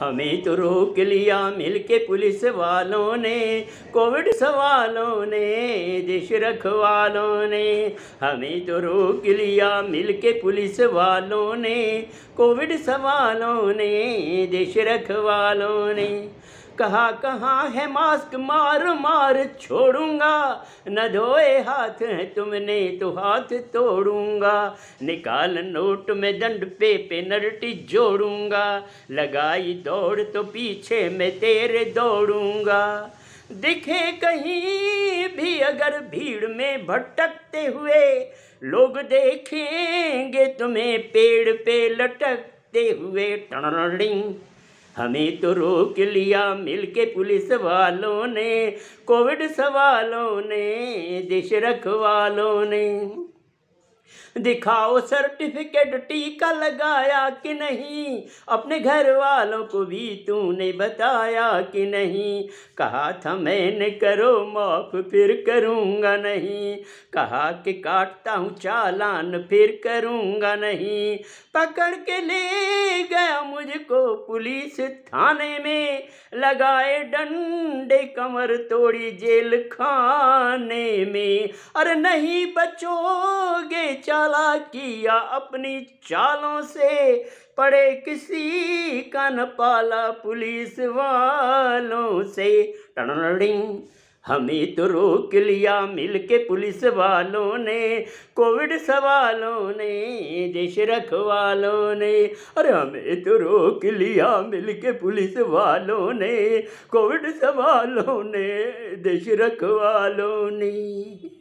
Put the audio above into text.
हमें तो रोक लिया मिलके पुलिस वालों ने, कोविड सवालों ने, देश रखवालों ने। हमें तो रोक लिया मिलके पुलिस वालों ने, कोविड सवालों ने, देश रखवालों ने। कहा कहाँ है मास्क, मार मार छोड़ूंगा, न धोए हाथ तुमने तो हाथ तोड़ूंगा। निकाल नोट में दंड पे पेनल्टी जोड़ूंगा, लगाई दौड़ तो पीछे मैं तेरे दौड़ूंगा। दिखे कहीं भी अगर भीड़ में भटकते हुए, लोग देखेंगे तुम्हें पेड़ पे लटकते हुए। टणडिंग हमें तो रोक लिया मिलके पुलिस वालों ने, कोविड सवालों ने, देश रखवालों ने। दिखाओ सर्टिफिकेट, टीका लगाया कि नहीं, अपने घर वालों को भी तूने बताया कि नहीं। कहा था मैंने करो माफ फिर करूँगा नहीं, कहा कि काटता हूँ चालान फिर करूँगा नहीं। पकड़ के ले गया मुझको पुलिस थाने में, लगाए डंडे कमर तोड़ी जेल खाने में। अरे नहीं बचोगे चालाकिया अपनी चालों से, पड़े किसी का न पाला पुलिस वालों से। टणडिंग हमें तो रोक लिया मिलके पुलिस वालों ने, कोविड सवालों ने, देश रखवालों ने। अरे हमें तो रोक लिया मिलके पुलिस वालों ने, कोविड सवालों ने, देश रखवालों ने।